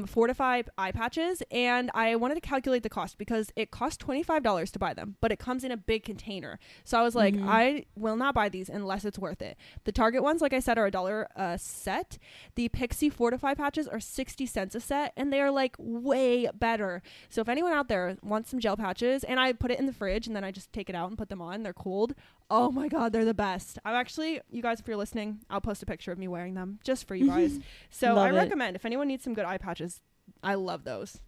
Fortify eye patches, and I wanted to calculate the cost because it cost $25 to buy them, but it comes in a big container. So I was like, I will not buy these unless it's worth it. The Target ones, like I said, are $1 a set. The Pixie Fortify patches are 60 cents a set, and they are like way better. So if anyone out there wants some gel patches, and I put it in the fridge and then I just take it out and put them on, they're cold. Oh my God, they're the best. I'm actually, you guys, if you're listening, I'll post a picture of me wearing them just for you guys. So I recommend, if anyone needs some good eye patches, I love those.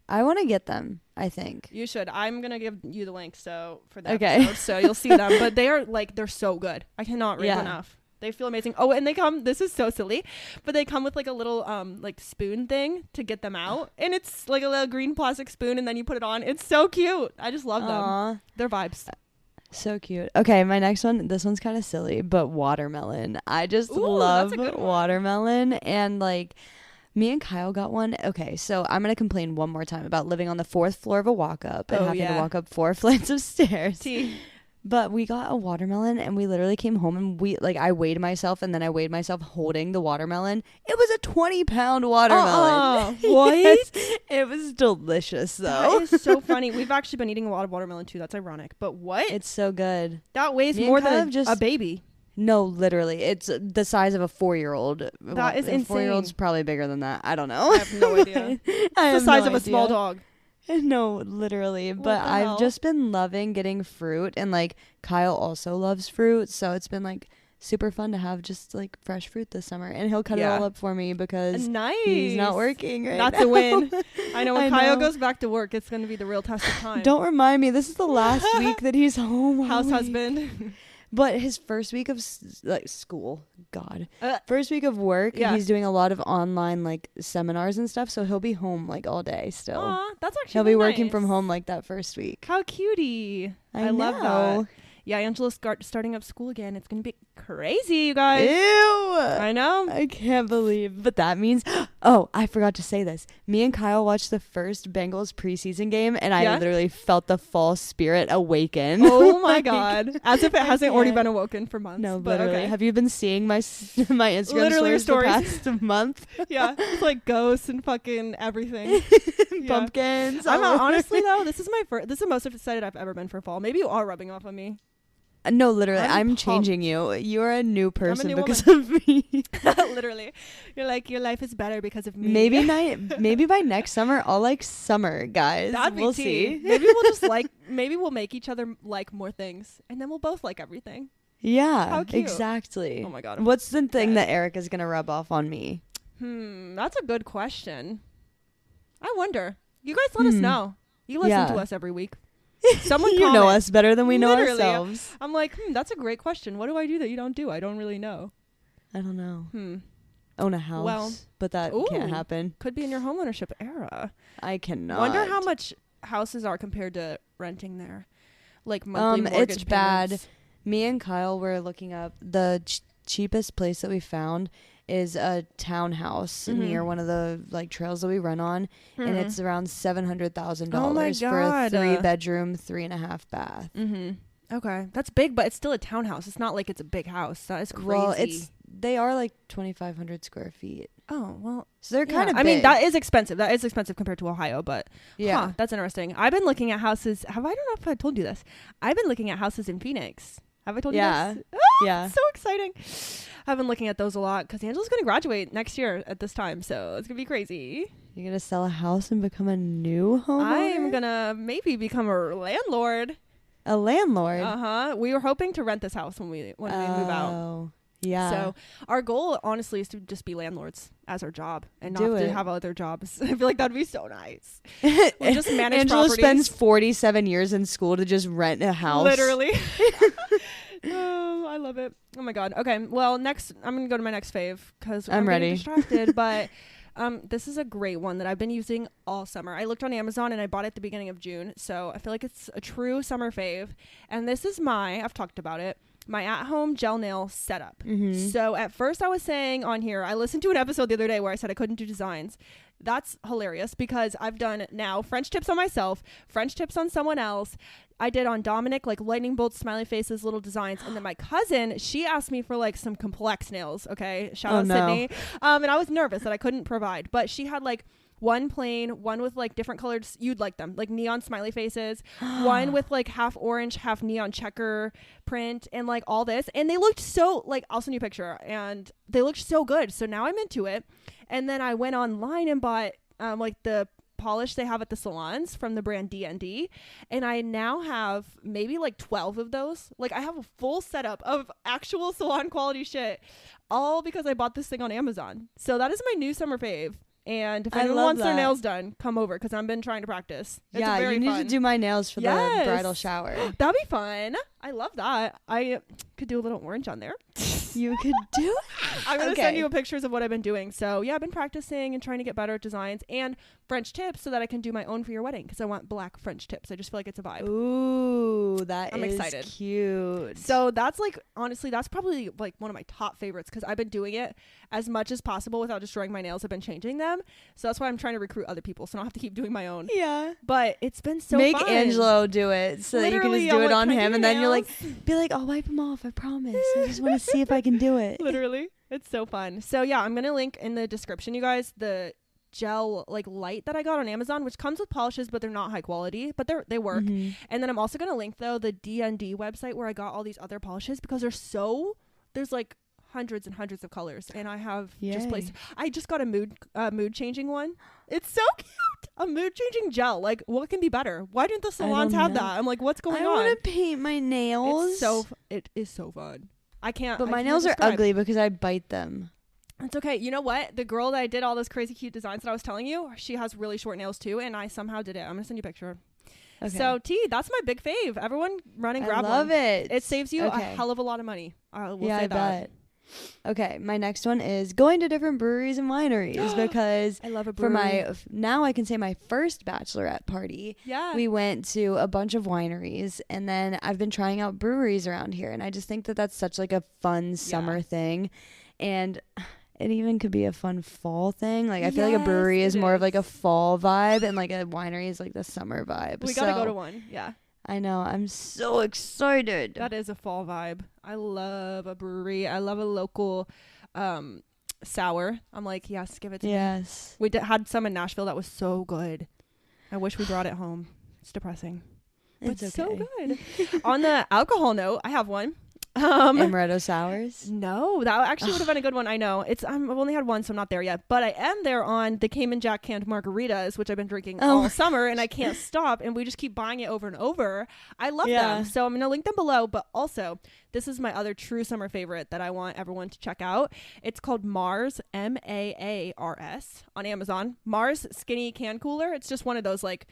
I want to get them, I think. You should. I'm going to give you the link for that episode, so you'll see them. But they are like, they're so good. I cannot rave enough. They feel amazing. Oh, and they come, this is so silly, but they come with like a little like spoon thing to get them out. And it's like a little green plastic spoon, and then you put it on. It's so cute. I just love them. They're vibes. So cute. Okay, my next one, this one's kind of silly, but watermelon. I just love watermelon. And like, me and Kyle got one. Okay, so I'm going to complain one more time about living on the 4th floor of a walk-up and having to walk up 4 flights of stairs. But we got a watermelon and we literally came home and I weighed myself and then I weighed myself holding the watermelon. It was a 20-pound watermelon. What? Yes, it was delicious though. That is so funny. We've actually been eating a lot of watermelon too. That's ironic. But what? It's so good. That weighs more than a baby. No, literally. It's the size of a 4-year-old. That is insane. A 4-year-old's probably bigger than that. I don't know. I have no idea. It's the size of a small dog. No, literally. But I've just been loving getting fruit. And, like, Kyle also loves fruit. So it's been, like, super fun to have just, like, fresh fruit this summer. And he'll cut it all up for me because he's not working right now. That's a win. I know when Kyle goes back to work, it's going to be the real test of time. Don't remind me. This is the last week that he's home. House husband. But his first week of school, first week of work, he's doing a lot of online like seminars and stuff. So he'll be home like all day still. Aw, that's actually he'll be working from home like that first week. How cutie! I love that. Yeah, Angela's starting up school again. It's gonna be crazy, you guys. Ew! I know. I can't believe. But that means, oh, I forgot to say this. Me and Kyle watched the first Bengals preseason game, and I literally felt the fall spirit awaken. Oh my god! As if it hasn't already been awoken for months. No, but literally. Okay. Have you been seeing my Instagram literally stories the past month? Yeah, it's like ghosts and fucking everything. Pumpkins. I'm honestly though, this is the most excited I've ever been for fall. Maybe you are rubbing off on me. No, literally, I'm changing you. You're a new person because of me. Literally. You're like, your life is better because of me. Maybe by next summer, I'll like summer, guys. We'll see. Maybe we'll make each other like more things. And then we'll both like everything. Yeah, how cute. Exactly. Oh my God. What's the thing that Arika's going to rub off on me? That's a good question. I wonder. You guys let us know. You listen to us every week. Someone you know us better than we know ourselves. I'm like, that's a great question. What do I do that you don't do? I don't really know. I don't know. Own a house, but that can't happen. Could be in your homeownership era. I cannot. Wonder how much houses are compared to renting there. Like monthly mortgage it's bad. payments. Me and Kyle were looking up the cheapest place that we found is a townhouse near one of the like trails that we run on, and it's around $700,000 for a 3-bedroom, 3.5 bath. Okay, that's big, but it's still a townhouse. It's not like it's a big house. That is crazy. Well, they are like 2,500 square feet. Oh well, so they're kind of. I mean, that is expensive. That is expensive compared to Ohio, but that's interesting. I've been looking at houses. I don't know if I told you this. I've been looking at houses in Phoenix. Have I told you this? Yeah. So exciting. I've been looking at those a lot because Angela's going to graduate next year at this time. So it's going to be crazy. You're going to sell a house and become a new homeowner? I'm going to maybe become a landlord. A landlord? Uh-huh. We were hoping to rent this house when we move out. Oh, yeah. So our goal, honestly, is to just be landlords as our job and not to have other jobs. I feel like that'd be so nice. We'll just manage Angela properties. spends 47 years in school to just rent a house. Literally. Oh, I love it. Oh my God. Okay. Well, next, I'm going to go to my next fave because I'm ready. Distracted, but this is a great one that I've been using all summer. I looked on Amazon and I bought it at the beginning of June. So I feel like it's a true summer fave. And this is I've talked about it, my at-home gel nail setup. So at first I was saying on here, I listened to an episode the other day where I said I couldn't do designs. That's hilarious because I've done now French tips on myself, French tips on someone else. I did on Dominic, like lightning bolts, smiley faces, little designs. And then my cousin, she asked me for like some complex nails. Okay. Shout out Sydney. And I was nervous that I couldn't provide, but she had like one plain, one with like different colors. You'd like them, like neon smiley faces, one with like half orange, half neon checker print and like all this. And they looked so like, I'll send you a picture and they looked so good. So now I'm into it. And then I went online and bought like the polish they have at the salons from the brand D&D, and I now have maybe like 12 of those. Like I have a full setup of actual salon quality shit, all because I bought this thing on Amazon. So that is my new summer fave. And if anyone wants their nails done, come over because I've been trying to practice. It's you need to do my nails for the bridal shower. That'd be fun. I love that. I could do a little orange on there. You could do it. I'm going to send you pictures of what I've been doing. So yeah, I've been practicing and trying to get better at designs and French tips so that I can do my own for your wedding because I want black French tips. I just feel like it's a vibe. Ooh, I'm is excited. Cute. So that's like, honestly, that's probably like one of my top favorites because I've been doing it as much as possible without destroying my nails. I've been changing them. So that's why I'm trying to recruit other people so I don't have to keep doing my own. Yeah. But it's been so Make fun. Angelo do it so that you can just do it on him and then you're like, be like, I'll wipe them off. I promise. I just want to see if I can do it. Literally. It's so fun. So yeah, I'm going to link in the description, you guys, the gel like light that I got on Amazon, which comes with polishes, but they're not high quality, but they work. And then I'm also going to link though the D&D website where I got all these other polishes because there's like hundreds and hundreds of colors and I have just placed. I just got a mood changing one. It's so cute. A mood changing gel. Like what can be better? Why didn't the salons have that? I'm like, what's going on? I want to paint my nails. It is so fun. I can't. But my nails are ugly because I bite them. It's okay. You know what? The girl that I did all those crazy cute designs that I was telling you, she has really short nails too, and I somehow did it. I'm gonna send you a picture. Okay. So that's my big fave. Everyone run and grab one. I love it. It saves you a hell of a lot of money. I will say that. Bet. Okay, my next one is going to different breweries and wineries because I love a brewery. Now I can say my first bachelorette party. Yeah, we went to a bunch of wineries and then I've been trying out breweries around here and I just think that that's such like a fun summer thing, and it even could be a fun fall thing. Like I feel like a brewery is more of like a fall vibe and like a winery is like the summer vibe. We gotta go to one. Yeah. I know. I'm so excited. That is a fall vibe. I love a brewery. I love a local sour. I'm like, yes, give it to me. Yes. We had some in Nashville that was so good. I wish we brought it home. It's depressing. But it's so good. On the alcohol note, I have one. Amaretto sours? No, that actually would have been a good one. I know I've only had one, so I'm not there yet, but I am there on the Cayman Jack canned margaritas, which I've been drinking all summer and I can't stop, and we just keep buying it over and over. I love them, so I'm gonna link them below. But also, this is my other true summer favorite that I want everyone to check out. It's called Mars, MAARS, on Amazon. Mars skinny can cooler. It's just one of those like,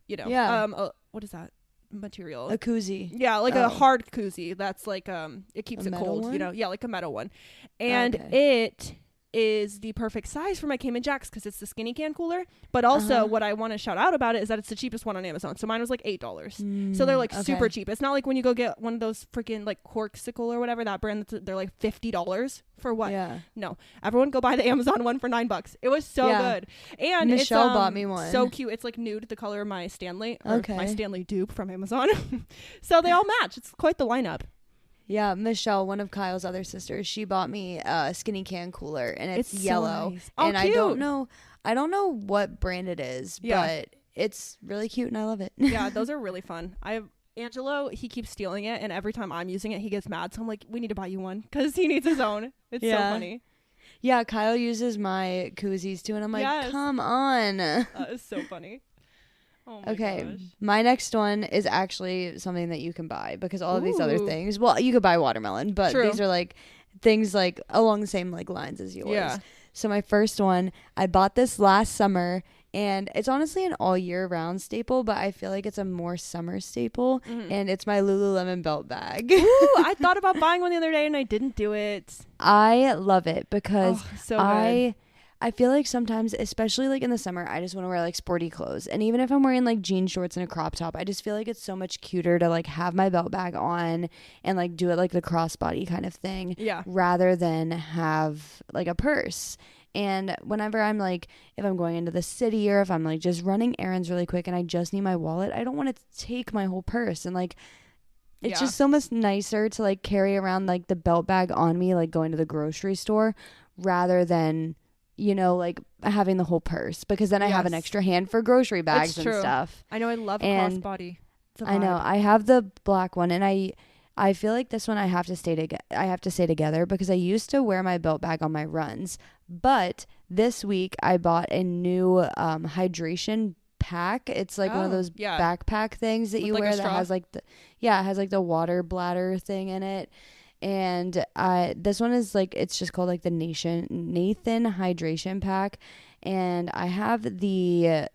what is that material? A koozie. Yeah, like a hard koozie that's like it keeps it cold one? Like a metal one, and it is the perfect size for my Cayman Jacks because it's the skinny can cooler. But also what I want to shout out about it is that it's the cheapest one on Amazon. So mine was like $8. So they're like super cheap. It's not like when you go get one of those freaking like Corksicle or whatever, that brand, they're like $50 for what? Yeah. No, everyone go buy the Amazon one for $9. It was so good. And Michelle bought me one. So cute. It's like nude, the color of my Stanley, or my Stanley dupe from Amazon. So they all match. It's quite the lineup. Yeah, Michelle, one of Kyle's other sisters, she bought me a skinny can cooler and it's yellow. So nice. And cute. I don't know what brand it is, but it's really cute and I love it. Yeah, those are really fun. Angelo, he keeps stealing it, and every time I'm using it, he gets mad. So I'm like, we need to buy you one because he needs his own. It's so funny. Yeah, Kyle uses my koozies too, and I'm like, come on. It's so funny. Oh my gosh. My next one is actually something that you can buy because all of these other things, well, you could buy watermelon, but these are like things like along the same like lines as yours. Yeah. So my first one, I bought this last summer, and it's honestly an all year round staple, but I feel like it's a more summer staple, and it's my Lululemon belt bag. Ooh, I thought about buying one the other day and I didn't do it. I love it because I feel like sometimes, especially like in the summer, I just want to wear like sporty clothes. And even if I'm wearing like jean shorts and a crop top, I just feel like it's so much cuter to like have my belt bag on and like do it like the crossbody kind of thing. Yeah. Rather than have like a purse. And whenever I'm like, if I'm going into the city or if I'm like just running errands really quick and I just need my wallet, I don't want to take my whole purse. And like, it's just so much nicer to like carry around like the belt bag on me, like going to the grocery store rather than, like having the whole purse, because then I have an extra hand for grocery bags and stuff. I know. I love crossbody. I know. I have the black one, and I feel like this one I have to stay together because I used to wear my belt bag on my runs, but this week I bought a new hydration pack. It's like one of those backpack things that you wear that has like it has like the water bladder thing in it. And this one is like, it's just called like the Nathan hydration pack, and I have the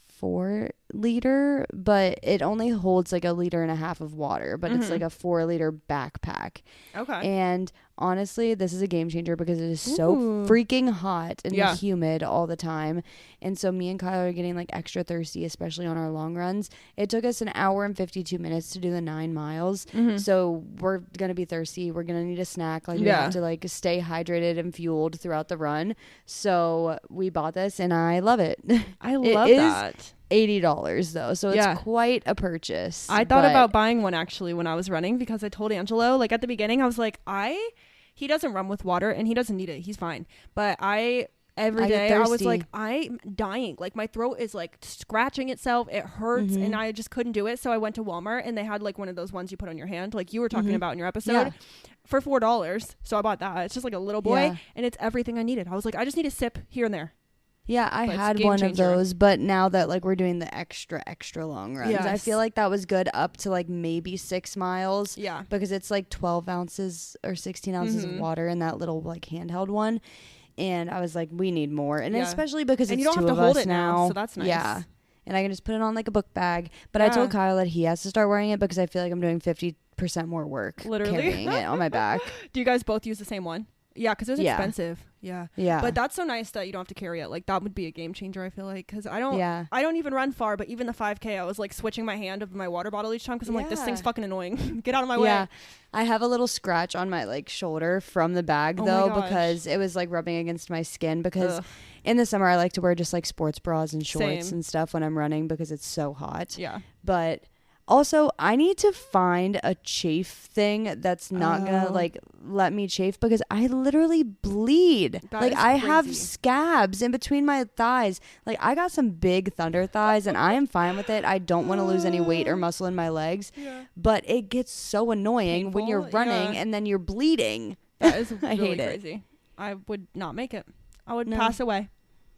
4 liter, but it only holds like 1.5 liters of water, but it's like a 4 liter backpack. Okay. And honestly, this is a game changer because it is so freaking hot and humid all the time. And so me and Kyle are getting like extra thirsty, especially on our long runs. It took us an hour and 52 minutes to do the 9 miles. So we're going to be thirsty. We're going to need a snack. Like we have to like stay hydrated and fueled throughout the run. So we bought this and I love it. I love that. $80 though, so it's quite a purchase. I thought about buying one actually when I was running, because I told Angelo, like at the beginning I was like, he doesn't run with water and he doesn't need it, he's fine, but every day I was like, I'm dying, like my throat is like scratching itself, it hurts, and I just couldn't do it. So I went to Walmart and they had like one of those ones you put on your hand, like you were talking about in your episode, for $4. So I bought that. It's just like a little boy and it's everything I needed. I was like, I just need a sip here and there. Yeah, I had one of those, but now that like we're doing the extra long runs, I feel like that was good up to like maybe 6 miles. Yeah. Because it's like 12 ounces or 16 ounces of water in that little like handheld one. And I was like, we need more. And especially because it's 2 of us now. You don't have to hold it now, so that's nice. Yeah. And I can just put it on like a book bag. But I told Kyle that he has to start wearing it because I feel like I'm doing 50% more work carrying it on my back. Do you guys both use the same one? Yeah, because it was expensive. Yeah. But that's so nice that you don't have to carry it. Like that would be a game changer, I feel like, because I don't even run far, but even the 5K, I was like switching my hand of my water bottle each time because I'm like, this thing's fucking annoying. Get out of my way. Yeah. I have a little scratch on my like shoulder from the bag though, because it was like rubbing against my skin, because in the summer I like to wear just like sports bras and shorts and stuff when I'm running because it's so hot. Yeah. But also, I need to find a chafe thing that's not gonna like let me chafe, because I literally bleed. Like I have scabs in between my thighs. Like I got some big thunder thighs and I am fine with it. I don't want to lose any weight or muscle in my legs, but it gets so annoying when you're running and then you're bleeding. That is really I hate crazy. It. I would not make it. I would pass away.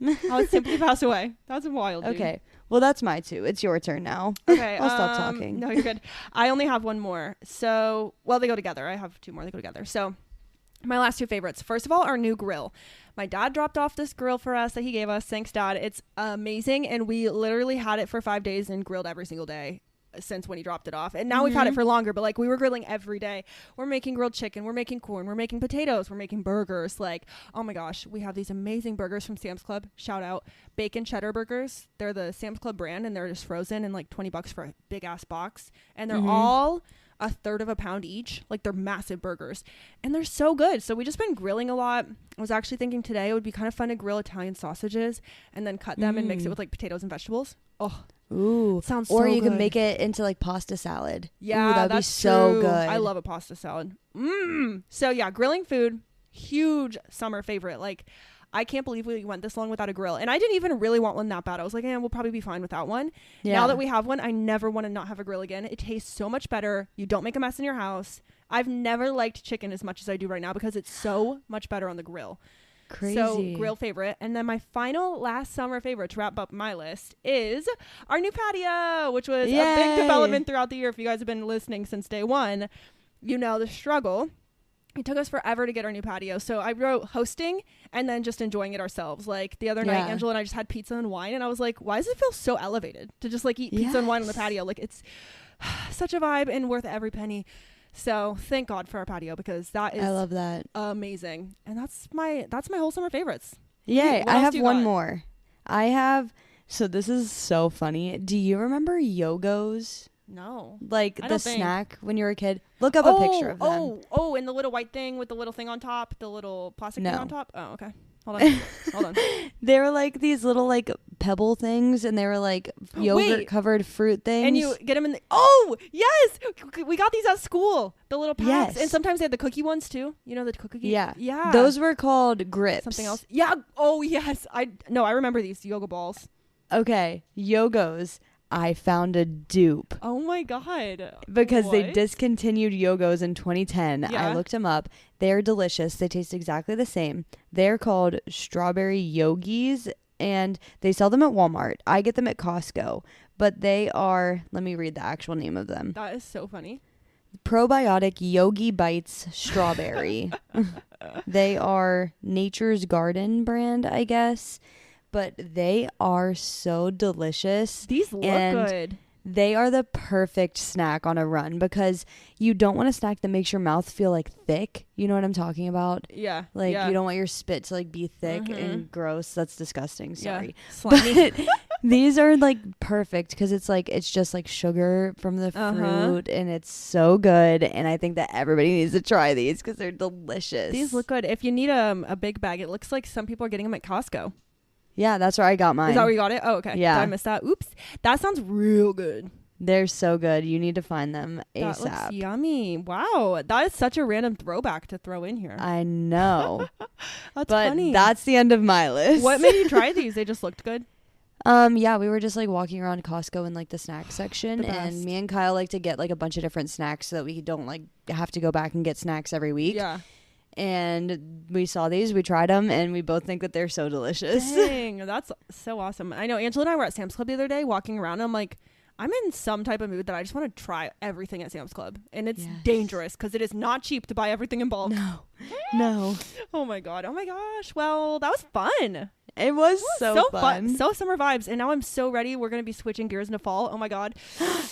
I would simply pass away. That's wild. Dude. Okay. Well, that's my 2. It's your turn now. Okay. I'll stop talking. No, you're good. I only have one more. So, well, they go together. I have 2 more. They go together. So, my last 2 favorites. First of all, our new grill. My dad dropped off this grill for us that he gave us. Thanks, Dad. It's amazing. And we literally had it for 5 days and grilled every single day since when he dropped it off. And now we've had it for longer, but like we were grilling every day. We're making grilled chicken, we're making corn, we're making potatoes, we're making burgers. Like, oh my gosh, we have these amazing burgers from Sam's Club. Shout out. Bacon cheddar burgers. They're the Sam's Club brand and they're just frozen and like $20 for a big ass box. And they're all a third of a pound each. Like they're massive burgers and they're so good. So we just been grilling a lot. I was actually thinking today it would be kind of fun to grill Italian sausages and then cut them and mix it with like potatoes and vegetables. Oh, ooh, sounds so good. Or you can make it into like pasta salad. Yeah, that'd be so good. I love a pasta salad. So yeah, grilling food, huge summer favorite. Like I can't believe we went this long without a grill. And I didn't even really want one that bad. I was like, we'll probably be fine without one. Yeah. Now that we have one, I never want to not have a grill again. It tastes so much better. You don't make a mess in your house. I've never liked chicken as much as I do right now because it's so much better on the grill. Crazy. So grill favorite. And then my final last summer favorite to wrap up my list is our new patio, which was a big development throughout the year. If you guys have been listening since day one, you know the struggle. It took us forever to get our new patio. So I wrote hosting and then just enjoying it ourselves. Like the other night, Angela and I just had pizza and wine. And I was like, why does it feel so elevated to just like eat pizza and wine on the patio? Like it's such a vibe and worth every penny. So thank God for our patio because that is, I love that, amazing. And that's my whole summer favorites. Yay. I have one more. So this is so funny. Do you remember Yogos? No. Like the snack when you were a kid? Look up a picture of them. Oh, and the little white thing with the little thing on top, the little plastic thing on top? Oh, okay. Hold on. They were like these little like pebble things and they were like yogurt covered fruit things. And you get them in yes! We got these at school. The little packs. Yes. And sometimes they had the cookie ones too. You know the cookie? Yeah. Those were called grips. Something else? Yeah. Oh, yes. I remember these yoga balls. Okay. Yogos. I found a dupe. Oh my God. Because they discontinued Yogos in 2010. Yeah. I looked them up. They're delicious. They taste exactly the same. They're called strawberry yogis and they sell them at Walmart. I get them at Costco, but they are, let me read the actual name of them. That is so funny. Probiotic Yogi Bites Strawberry. They are Nature's Garden brand, I guess. But they are so delicious. These look good. They are the perfect snack on a run because you don't want a snack that makes your mouth feel like thick. You know what I'm talking about? Yeah. Like yeah. you don't want your spit to like be thick and gross. That's disgusting. Sorry. Slimy. But these are like perfect because it's just like sugar from the fruit and it's so good. And I think that everybody needs to try these because they're delicious. These look good. If you need a big bag, it looks like some people are getting them at Costco. Yeah, that's where I got mine. Is that where you got it? Oh, okay. Yeah. Did I miss that? Oops. That sounds real good. They're so good. You need to find them ASAP. That looks yummy. Wow. That is such a random throwback to throw in here. I know. That's but funny. That's the end of my list. What made you try these? They just looked good? Yeah, we were just like walking around Costco in like the snack section, and me and Kyle like to get like a bunch of different snacks so that we don't like have to go back and get snacks every week. Yeah. And we saw these, we tried them, and we both think that they're so delicious. Dang, that's so awesome. I know Angela and I were at Sam's Club the other day walking around. And I'm like, I'm in some type of mood that I just want to try everything at Sam's Club. And it's dangerous because it is not cheap to buy everything in bulk. No. Oh my God. Oh my gosh. Well, that was fun. It was so fun. So summer vibes. And now I'm so ready. We're going to be switching gears into fall. Oh my God.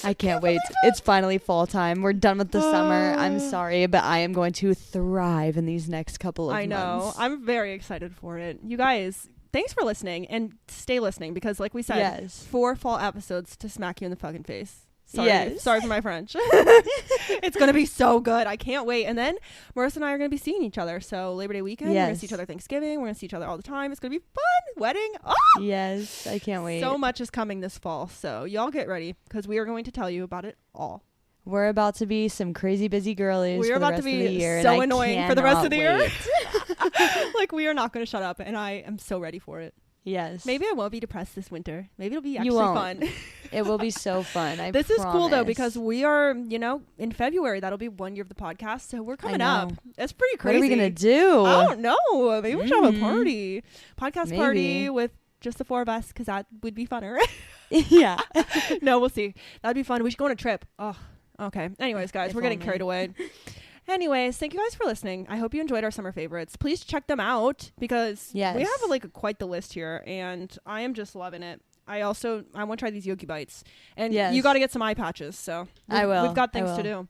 I can't wait. It's finally fall time. We're done with the summer. I'm sorry, but I am going to thrive in these next couple of months. I know. I'm very excited for it. You guys, thanks for listening and stay listening because like we said, 4 fall episodes to smack you in the fucking face. Sorry for my French. It's going to be so good. I can't wait. And then Marissa and I are going to be seeing each other. So Labor Day weekend, we're going to see each other Thanksgiving. We're going to see each other all the time. It's going to be fun. Wedding. Oh! Yes, I can't wait. So much is coming this fall. So y'all get ready because we are going to tell you about it all. We're about to be some crazy busy girlies. We're about to be so annoying for the rest of the year. Like we are not going to shut up. And I am so ready for it. Yes. Maybe I won't be depressed this winter. Maybe it'll be actually fun. It will be so fun. This is cool though because we are, in February that'll be 1 year of the podcast. So we're coming up. It's pretty crazy. What are we gonna do? I don't know. Maybe we should have a party, party with just the 4 of us because that would be funner. Yeah. No, we'll see. That'd be fun. We should go on a trip. Oh, okay. Anyways, guys, we're getting carried away. Anyways, thank you guys for listening. I hope you enjoyed our summer favorites. Please check them out because we have quite the list here and I am just loving it. I want to try these Yogi Bites and you got to get some eye patches. So we've got things to do,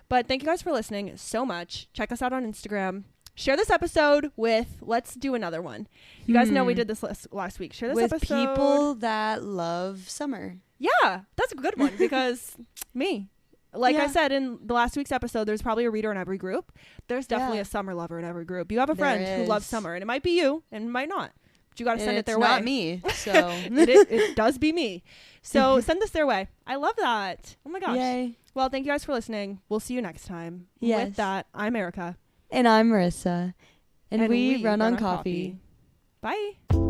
but thank you guys for listening so much. Check us out on Instagram. Share this episode let's do another one. You guys know we did this last week. Share this with episode with people that love summer. Yeah, that's a good one because me. Like I said in the last week's episode, there's probably a reader in every group. There's definitely a summer lover in every group. You have a friend who loves summer, and it might be you, and it might not. But you got to send it their way. It's not me, so it does be me. So send this their way. I love that. Oh my gosh. Yay. Well, thank you guys for listening. We'll see you next time. Yes. With that, I'm Arika, and I'm Marissa, and we run on coffee. Bye.